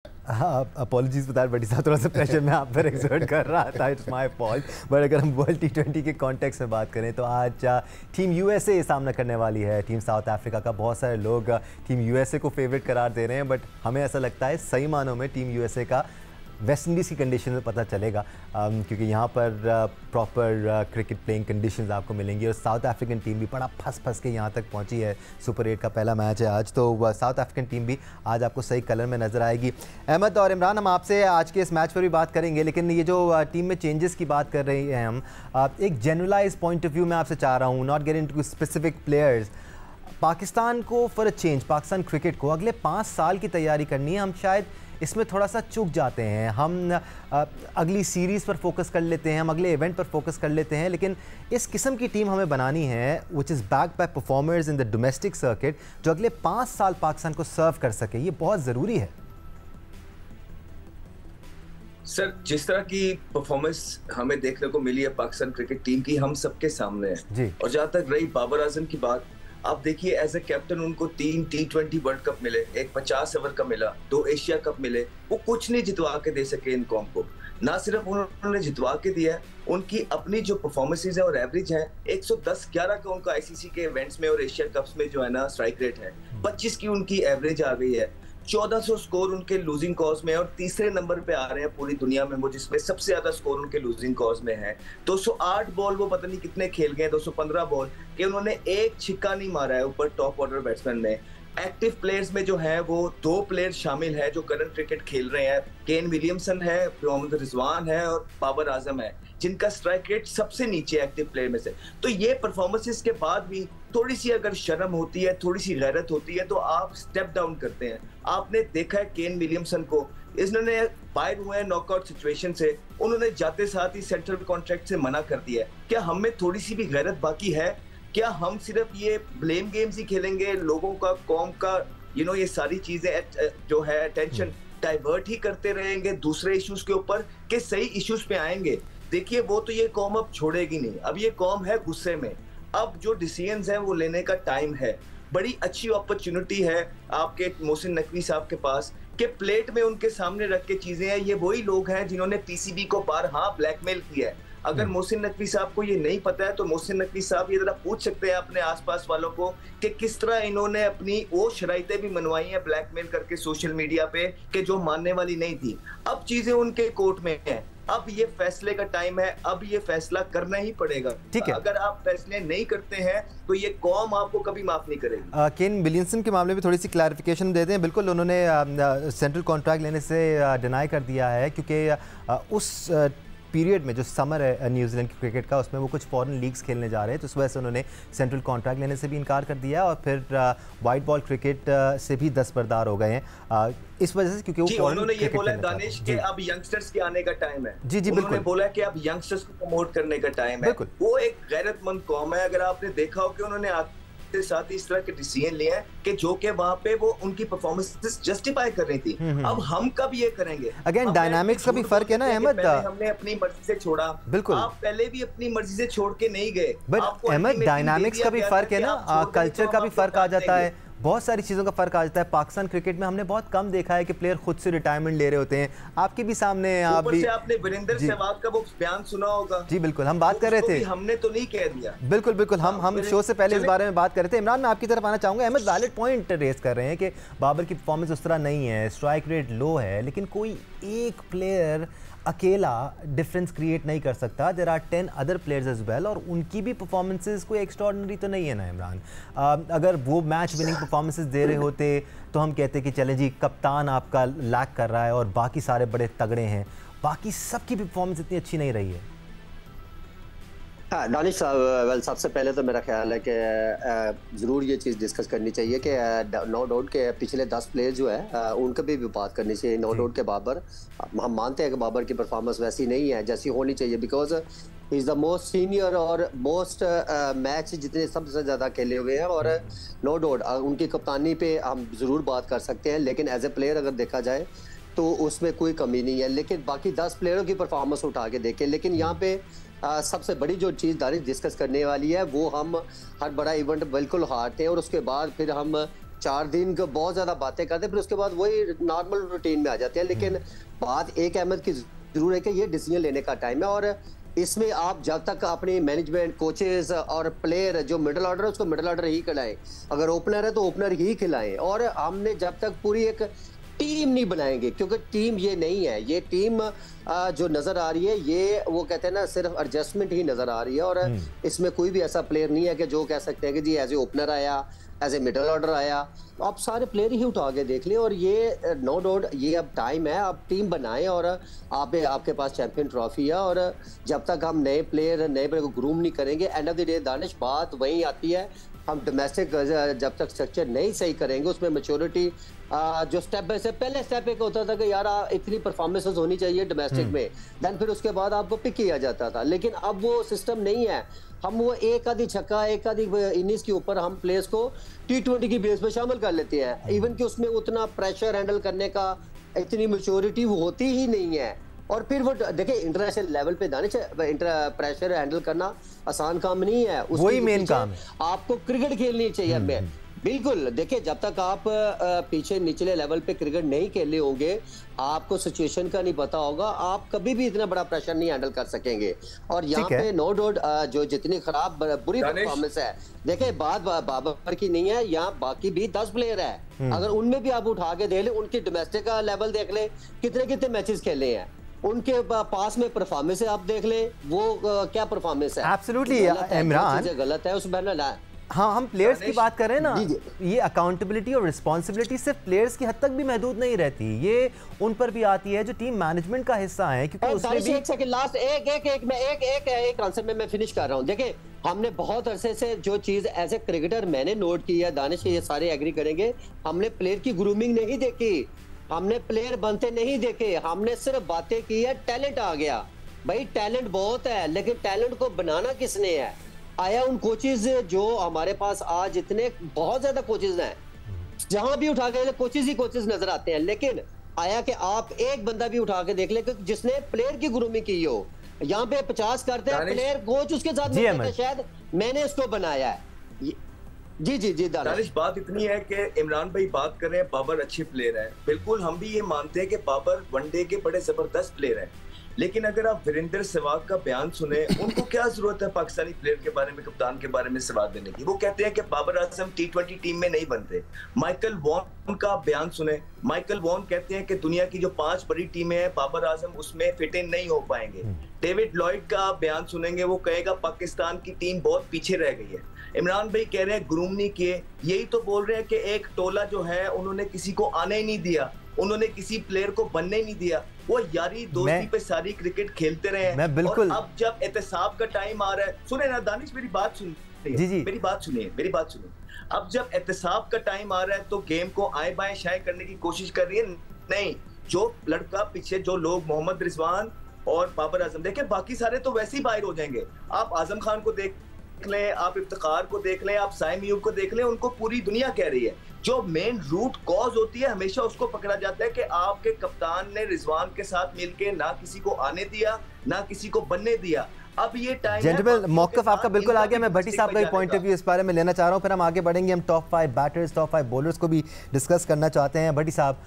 हाँ, अपॉलॉजीज बता बड़ी साहब, थोड़ा सा प्रेशर मैं आप पर एक्सर्ट कर रहा था, इट्स माय फॉल्ट। बट अगर हम वर्ल्ड टी20 के कॉन्टेक्स्ट में बात करें तो आज टीम यूएसए सामना करने वाली है टीम साउथ अफ्रीका का। बहुत सारे लोग टीम यूएसए को फेवरेट करार दे रहे हैं, बट हमें ऐसा लगता है सही मानों में टीम यूएसए का वेस्ट इंडीज़ की कंडीशन में पता चलेगा, क्योंकि यहाँ पर प्रॉपर क्रिकेट प्लेइंग कंडीशंस आपको मिलेंगी। और साउथ अफ्रीकन टीम भी बड़ा फंस के यहाँ तक पहुँची है। सुपर 8 का पहला मैच है आज, तो साउथ अफ्रीकन टीम भी आज आपको सही कलर में नज़र आएगी। अहमद और इमरान, हम आपसे आज के इस मैच पर भी बात करेंगे, लेकिन ये जो टीम में चेंजेस की बात कर रहे हैं हम, एक जनरलाइज पॉइंट ऑफ व्यू में आपसे चाह रहा हूँ, not get into specific players. Pakistan को for a change, Pakistan cricket को अगले 5 साल की तैयारी करनी है। हम शायद इसमें थोड़ा सा चूक जाते हैं। हम अगली सीरीज़ पर फोकस कर लेते हैं, हम अगले इवेंट पर फोकस कर लेते हैं, लेकिन इस किस्म की टीम हमें बनानी है which is backed by performers in the domestic circuit, जो अगले 5 साल पाकिस्तान को सर्व कर सके। ये बहुत ज़रूरी है सर। जिस तरह की परफॉर्मेंस हमें देखने को मिली है पाकिस्तान क्रिकेट टीम की, हम सबके सामने है जी। और जहां तक रही बाबर आजम की बात, आप देखिए एज ए कैप्टन उनको 3 T20 वर्ल्ड कप मिले, एक 50 ओवर का मिला, 2 एशिया कप मिले, वो कुछ नहीं जितवा के दे सके इन कौम को। ना सिर्फ उन्होंने जितवा के दिया है, उनकी अपनी जो परफॉर्मेंसेज है और एवरेज है 110-11 का उनका आईसीसी के इवेंट्स में और एशिया कप्स में जो है ना स्ट्राइक रेट है, 25 की उनकी एवरेज आ गई है, 1400 स्कोर उनके लूजिंग कॉज में, और तीसरे नंबर पे आ रहे हैं पूरी दुनिया में वो जिसमें सबसे ज्यादा स्कोर उनके लूजिंग कॉज में है। 208 बॉल वो पता नहीं कितने खेल गए, 215 बॉल के उन्होंने एक छिक्का नहीं मारा है ऊपर टॉप ऑर्डर बैट्समैन में। एक्टिव प्लेयर्स में जो है वो 2 प्लेयर शामिल है जो करंट क्रिकेट खेल रहे हैं, केन विलियमसन है, मोहम्मद रिजवान है और बाबर आजम है, जिनका स्ट्राइक रेट सबसे नीचे एक्टिव प्लेयर में से। तो ये परफॉर्मेंसेस के बाद भी थोड़ी सी अगर शर्म होती है, थोड़ी सी गैरत होती है, तो आप स्टेप डाउन करते हैं। आपने देखा है केन विलियमसन को, इन्होंने बाहर हुए हैं नॉकआउट सिचुएशन से, उन्होंने जाते साथ ही सेंट्रल कॉन्ट्रैक्ट से मना कर दिया है। क्या हम में थोड़ी सी भी गैरत बाकी है? क्या हम सिर्फ ये ब्लेम गेम्स ही खेलेंगे, लोगों का, कौम का ये सारी चीजें जो है अटेंशन डाइवर्ट ही करते रहेंगे दूसरे इश्यूज के ऊपर, कि सही इश्यूज पे आएंगे? देखिए वो तो ये कौम अब छोड़ेगी नहीं, अब ये कौम है गुस्से में। अब जो डिसीजंस हैं वो लेने का टाइम है। बड़ी अच्छी अपॉर्चुनिटी है आपके मोहसिन नकवी साहब के पास कि प्लेट में उनके सामने रख के चीजें हैं। ये वही लोग हैं जिन्होंने पीसीबी को बारहा ब्लैकमेल किया है। अगर मोहसिन नकवी साहब को ये नहीं पता है तो मोहसिन नकवी साहब ये जरा पूछ सकते हैं अपने आसपास वालों को कि किस तरह इन्होंने अपनी वो शराइतें भी मनवाई हैं ब्लैकमेल करके सोशल मीडिया पे, कि जो मानने वाली नहीं थी। अब चीजें उनके कोर्ट में हैं, अब ये फैसले का टाइम है, अब ये फैसला करना ही पड़ेगा। ठीक है, अगर आप फैसले नहीं करते हैं तो ये कौम आपको कभी माफ नहीं करेगी। केन विलियमसन के मामले में थोड़ी सी क्लैरिफिकेशन दे दें। बिल्कुल उन्होंने सेंट्रल कॉन्ट्रैक्ट लेने से डिनाई कर दिया है, क्योंकि उस पीरियड में जो समर है न्यूजीलैंड की क्रिकेट का, उसमें वो कुछ फॉरेन लीग्स खेलने जा रहे हैं, तो उस वजह से उन्होंने सेंट्रल कॉन्ट्रैक्ट लेने से भी इनकार कर दिया और फिर वाइट बॉल क्रिकेट से भी दस्तबरदार हो गए हैं इस वजह से, क्योंकि वो उन्होंने ये बोला है दानिश कि अब यंगस्टर्स के आने का टाइम है। जी जी, उन्होंने बोला है कि अब यंगस्टर्स को प्रमोट करने का टाइम है। वो एक गैरतमंद कौम है। अगर आपने देखा हो कि उन्होंने के साथ इस तरह के डिसीजन लिए हैं कि जो कि वहां पे वो उनकी परफॉर्मेंसेस जस्टिफाई कर रही थी। अब हम कब ये करेंगे? अगेन डायनामिक्स का भी फर्क है ना अहमद। हमने अपनी मर्जी से छोड़ा, बिल्कुल आप पहले भी अपनी मर्जी से छोड़ के नहीं गए। बट अहमद डायनामिक्स का भी फर्क है ना, कल्चर का भी फर्क आ जाता है, बहुत सारी चीज़ों का फ़र्क आ जाता है। पाकिस्तान क्रिकेट में हमने बहुत कम देखा है कि प्लेयर खुद से रिटायरमेंट ले रहे होते हैं। आपके भी सामने आप भी आपने वीरेंद्र सहवाग का वो बयान सुना होगा। जी बिल्कुल, हम बात कर रहे थे, हमने तो नहीं कह दिया। बिल्कुल बिल्कुल, हम शो से पहले इस बारे में बात कर रहे थे। इमरान, मैं आपकी तरफ आना चाहूँगा। अहमद वैलिड पॉइंट रेस कर रहे हैं कि बाबर की परफॉर्मेंस उस तरह नहीं है, स्ट्राइक रेट लो है, लेकिन कोई एक प्लेयर अकेला डिफरेंस क्रिएट नहीं कर सकता। There are 10 other players as well, और उनकी भी परफॉर्मेंसेस कोई एक्स्ट्राऑर्डिनरी तो नहीं है ना इमरान। अगर वो मैच विनिंग परफॉर्मेंसेस दे रहे होते तो हम कहते कि चलें जी, कप्तान आपका लैक कर रहा है और बाकी सारे बड़े तगड़े हैं, बाकी सबकी परफॉर्मेंस इतनी अच्छी नहीं रही है। हाँ दानिश साहब, वेल सबसे पहले तो मेरा ख्याल है कि ज़रूर ये चीज़ डिस्कस करनी चाहिए कि नो डाउट के पिछले 10 प्लेयर जो है उनके भी बात करनी चाहिए। नो डाउट के बाबर, हम मानते हैं कि बाबर की परफॉर्मेंस वैसी नहीं है जैसी होनी चाहिए, because is the most senior और मोस्ट मैच जितने सबसे ज़्यादा खेले हुए हैं, और नो डाउट उनकी कप्तानी पे हम ज़रूर बात कर सकते हैं, लेकिन एज ए प्लेयर अगर देखा जाए तो उसमें कोई कमी नहीं है। लेकिन बाकी 10 प्लेयरों की परफॉर्मेंस उठा के देखें, लेकिन यहाँ पे सबसे बड़ी जो चीज़ दानिश डिस्कस करने वाली है वो हम हर बड़ा इवेंट बिल्कुल हारते हैं और उसके बाद फिर हम 4 दिन को बहुत ज्यादा बातें करते हैं, फिर उसके बाद वही नॉर्मल रूटीन में आ जाते हैं। लेकिन बात एक अहमद की जरूर है कि ये डिसीजन लेने का टाइम है, और इसमें आप जब तक अपनी मैनेजमेंट, कोचेस और प्लेयर, जो मिडिल ऑर्डर है उसको मिडिल ऑर्डर ही खिलाएं, अगर ओपनर है तो ओपनर ही खिलाएं। और हमने जब तक पूरी एक टीम नहीं बनाएंगे, क्योंकि टीम ये नहीं है, ये टीम जो नजर आ रही है ये वो कहते हैं ना सिर्फ एडजस्टमेंट ही नजर आ रही है। और इसमें कोई भी ऐसा प्लेयर नहीं है कि जो कह सकते हैं कि जी एज ए ओपनर आया, एज ए मिडिल ऑर्डर आया। तो आप सारे प्लेयर ही उठा के देख लें, और ये नो डाउट ये अब टाइम है, आप टीम बनाएं, और आपके पास चैंपियन ट्रॉफी है। और जब तक हम नए प्लेयर को ग्रूम नहीं करेंगे, end of the day Danish बात वहीं आती है, हम डोमेस्टिक जब तक स्ट्रक्चर नहीं सही करेंगे, उसमें मैच्योरिटी जो स्टेप बाय स्टेप, पहले स्टेप एक होता था कि यार इतनी परफॉर्मेंसेस होनी चाहिए डोमेस्टिक में, देन फिर उसके बाद आपको पिक किया जाता था। लेकिन अब वो सिस्टम नहीं है। हम वो एक आधी छक्का, एक आधी इनिंग्स के ऊपर हम प्लेयर्स को T20 की बेस पे शामिल कर लेते हैं, इवन कि उसमें उतना प्रेशर हैंडल करने का इतनी मैच्योरिटी होती ही नहीं है। और फिर वो देखिए इंटरनेशनल लेवल पे दानिश प्रेशर हैंडल करना आसान काम नहीं है, वही मेन काम है। आपको क्रिकेट खेलनी चाहिए हमें, बिल्कुल। देखिए जब तक आप पीछे निचले लेवल पे क्रिकेट नहीं खेले होंगे, आपको सिचुएशन का नहीं पता होगा, आप कभी भी इतना बड़ा प्रेशर नहीं हैंडल कर सकेंगे। और यहाँ पे नो डाउट जो जितनी खराब बुरी परफॉर्मेंस है, देखिए बात बाबर की नहीं है, यहाँ बाकी भी 10 प्लेयर है, अगर उनमें भी आप उठा के देख ले, उनकी डोमेस्टिक का लेवल देख ले, कितने कितने मैचेस खेले हैं, उनके पास में परफॉर्मेंस आप देख ले, वो क्या परफॉर्मेंस है। एब्सोल्युटली इमरान, गलत है उसमें। हाँ, हम प्लेयर्स की बात कर रहे हैं ना, ये अकाउंटेबिलिटी और रिस्पॉन्सिबिलिटी सिर्फ प्लेयर्स की हद तक भी महदूद नहीं रहती, ये उन पर भी आती है जो टीम मैनेजमेंट का हिस्सा है। क्योंकि उसमें भी एक सेकंड लास्ट एक आंसर में मैं फिनिश कर रहा हूँ। देखिए हमने बहुत अरसे से जो चीज एज ए क्रिकेटर मैंने नोट की है, दानिश ये सारे एग्री करेंगे, हमने प्लेयर की ग्रूमिंग नहीं देखी, हमने प्लेयर बनते नहीं देखे, हमने सिर्फ बातें की है, टैलेंट आ गया। भाई टैलेंट बहुत है, लेकिन टैलेंट को बनाना किसने है? आया उन कोचेज जो हमारे पास आज इतने बहुत ज्यादा कोचेज हैं, जहां भी उठा के कोचेज ही कोचेज नजर आते हैं, लेकिन आया कि आप एक बंदा भी उठा के देख ले जिसने प्लेयर की ग्रूमिंग की हो। यहाँ पे 50 करते हैं प्लेयर, कोच उसके साथ मिलते, शायद मैंने इसको बनाया है। जी दानिश, बात इतनी है कि इमरान भाई बात कर रहे हैं बाबर अच्छे प्लेयर हैं, बिल्कुल हम भी ये मानते हैं कि बाबर वनडे के बड़े जबरदस्त प्लेयर हैं, लेकिन अगर आप वीरेंद्र सहवाग का बयान सुने, उनको क्या जरूरत है पाकिस्तानी प्लेयर के बारे में, कप्तान के बारे में सवाल देने की? वो कहते हैं कि बाबर आजम T20 टीम में नहीं बनते। माइकल वॉन का बयान सुने, माइकल वॉन कहते हैं कि दुनिया की जो 5 बड़ी टीमें हैं बाबर आजम उसमें फिट इन नहीं हो पाएंगे। डेविड लॉयड का आप बयान सुनेंगे, वो कहेगा पाकिस्तान की टीम बहुत पीछे रह गई है। इमरान भाई कह रहे हैं ग्रूम नहीं किए, यही तो बोल रहे हैं कि एक टोला जो है उन्होंने किसी को आने ही नहीं दिया, उन्होंने किसी प्लेयर को बनने ही नहीं दिया, वो यारी दोस्ती पे सारी क्रिकेट खेलते रहे हैं। और अब जब एहतसाब का टाइम आ रहा है, सुने ना दानिश, मेरी बात सुनिए, मेरी बात सुनिए। अब जब एहतसाब का टाइम आ रहा है तो गेम को आए बाएं शाएं करने की कोशिश कर रही है। नहीं, जो लड़का पीछे, जो लोग मोहम्मद रिजवान और बाबर आजम, देखें बाकी सारे तो वैसे ही बाहर हो जाएंगे। आप आजम खान को देख लें, आप इफ्तिखार को देख लें, आप साइम यूब को देख लें, उनको पूरी दुनिया कह रही है। जो मेन रूट कॉज होती है हमेशा उसको पकड़ा जाता है कि आपके कप्तान ने रिजवान के साथ मिलके ना किसी को आने दिया, ना किसी को बनने दिया। अब ये टाइम जेंटलमैन, मौक़िफ़ आपका बिल्कुल आ गया। मैं भट्टी साहब का पॉइंट ऑफ व्यू इस बारे में लेना चाह रहा हूँ, फिर हम आगे बढ़ेंगे। हम टॉप 5 बैटर्स, टॉप 5 बॉलर्स को भी डिस्कस करना चाहते हैं। भट्टी साहब,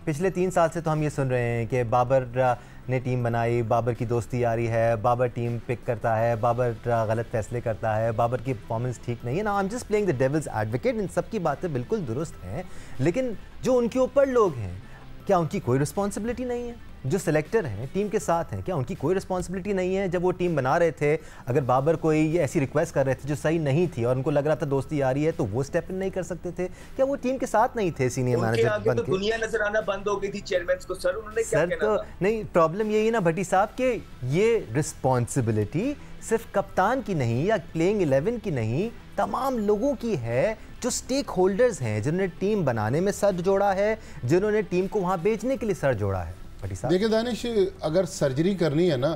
पिछले 3 साल से तो हम ये सुन रहे हैं कि बाबर ने टीम बनाई, बाबर की दोस्ती आ रही है, बाबर टीम पिक करता है, बाबर गलत फैसले करता है, बाबर की परफॉर्मेंस ठीक नहीं है ना। I am just playing the devil's advocate. इन सब की बातें बिल्कुल दुरुस्त हैं, लेकिन जो उनके ऊपर लोग हैं, क्या उनकी कोई रिस्पॉन्सिबिलिटी नहीं है? जो सिलेक्टर हैं, टीम के साथ हैं, क्या उनकी कोई रिस्पॉन्सिबिलिटी नहीं है? जब वो टीम बना रहे थे, अगर बाबर कोई ऐसी रिक्वेस्ट कर रहे थे जो सही नहीं थी और उनको लग रहा था दोस्ती आ रही है, तो वो स्टेप इन नहीं कर सकते थे? क्या वो टीम के साथ नहीं थे सीनियर मैनेजर बन के? तो दुनिया नजर आना बंद हो गई थी चेयरमैन को। सर उन्होंने क्या कहना था? नहीं, प्रॉब्लम यही है ना भट्टी साहब कि ये रिस्पॉन्सिबिलिटी सिर्फ कप्तान की नहीं या प्लेइंग 11 की नहीं, तमाम लोगों की है जो स्टेक होल्डर्स हैं, जिन्होंने टीम बनाने में सर जोड़ा है, जिन्होंने टीम को वहां बेचने के लिए सर जोड़ा है। देखिए दानिश, अगर सर्जरी करनी है ना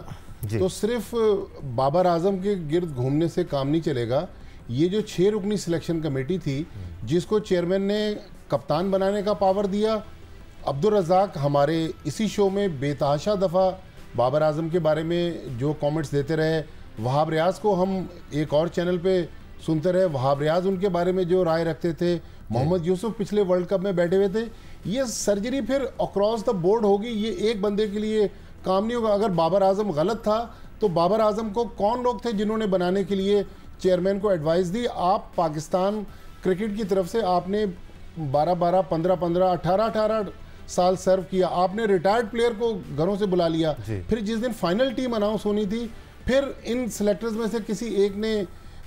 तो सिर्फ बाबर आजम के गिर्द घूमने से काम नहीं चलेगा। ये जो 6 रुकनी सिलेक्शन कमेटी थी, जिसको चेयरमैन ने कप्तान बनाने का पावर दिया, अब्दुल रज़ाक हमारे इसी शो में बेतहाशा दफ़ा बाबर आजम के बारे में जो कमेंट्स देते रहे, वहाब रियाज को हम एक और चैनल पे सुनते रहे, वहाब रियाज उनके बारे में जो राय रखते थे, मोहम्मद यूसुफ पिछले वर्ल्ड कप में बैठे हुए थे। ये सर्जरी फिर अक्रॉस द बोर्ड होगी, ये एक बंदे के लिए काम नहीं होगा। अगर बाबर आजम गलत था तो बाबर आजम को कौन लोग थे जिन्होंने बनाने के लिए चेयरमैन को एडवाइस दी? आप पाकिस्तान क्रिकेट की तरफ से आपने 12-12, 15-15, 18-18 साल सर्व किया, आपने रिटायर्ड प्लेयर को घरों से बुला लिया। फिर जिस दिन फाइनल टीम अनाउंस होनी थी, फिर इन सेलेक्टर्स में से किसी एक ने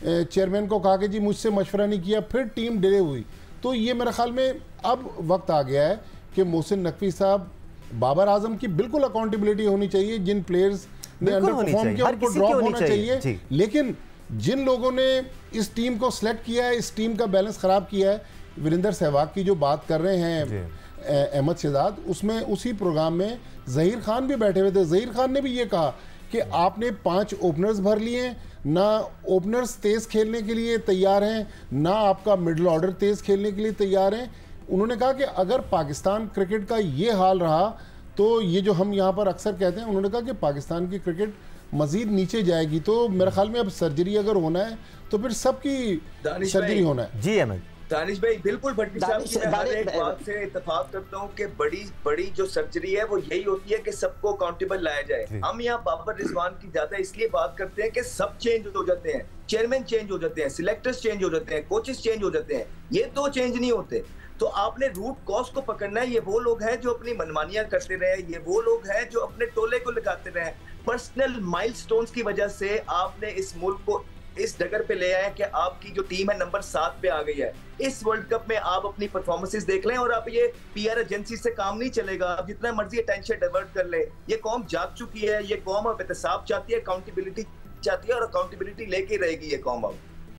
चेयरमैन को कहा कि जी मुझसे मशवरा नहीं किया, फिर टीम डिले हुई। तो ये मेरे ख्याल में अब वक्त आ गया है कि मोहसिन नकवी साहब, बाबर आजम की बिल्कुल अकाउंटेबिलिटी होनी चाहिए। जिन प्लेयर्स ने अंडर परफॉर्म किया उनको ड्रॉप होना चाहिए, लेकिन जिन लोगों ने इस टीम को सिलेक्ट किया है, इस टीम का बैलेंस खराब किया है, वीरेंद्र सहवाग की जो बात कर रहे हैं अहमद शहजाद, उसमें उसी प्रोग्राम में जहीर खान भी बैठे हुए थे। जहीर खान ने भी ये कहा कि आपने 5 ओपनर्स भर लिए, ना ओपनर्स तेज खेलने के लिए तैयार हैं, ना आपका मिडिल ऑर्डर तेज खेलने के लिए तैयार हैं। उन्होंने कहा कि अगर पाकिस्तान क्रिकेट का ये हाल रहा तो ये जो हम यहाँ पर अक्सर कहते हैं, उन्होंने कहा कि पाकिस्तान की क्रिकेट मजीद नीचे जाएगी। तो मेरे ख्याल में अब सर्जरी अगर होना है तो फिर सबकी सर्जरी होना है। जी अहमद। दानिश भाई बिल्कुल भट्टी साहब की मैं हर एक बात से इत्तेफाक करता हूँ कि बड़ी जो सर्जरी है वो यही होती है कि सबको अकाउंटेबल लाया जाए। हम यहाँ बाबर रिजवान की ज्यादा इसलिए बात करते हैं कि सब चेंज हो जाते हैं, चेयरमैन चेंज हो जाते हैं, सिलेक्टर्स चेंज हो जाते हैं, कोचेस चेंज हो जाते हैं, ये तो चेंज नहीं होते। तो आपने रूट कॉज को पकड़ना है। ये वो लोग हैं जो अपनी मनमानियां करते रहे, ये वो लोग हैं जो अपने टोले को लगाते रहे। पर्सनल माइलस्टोन्स की वजह से आपने इस मुल्क को इस जगह पे ले आए कि आपकी जो टीम है नंबर 7 पे आ गई है। इस वर्ल्ड कप में आप अपनी परफॉर्मेंसेस देख लें और आप ये पीआर एजेंसी से काम नहीं चलेगा। आप जितना मर्जी अटेंशन डाइवर्ट कर ले, ये कौम जाग चुकी है, ये कौम अब एहतसाब चाहती है, अकाउंटेबिलिटी चाहती है और अकाउंटेबिलिटी लेके रहेगी ये कौम अब।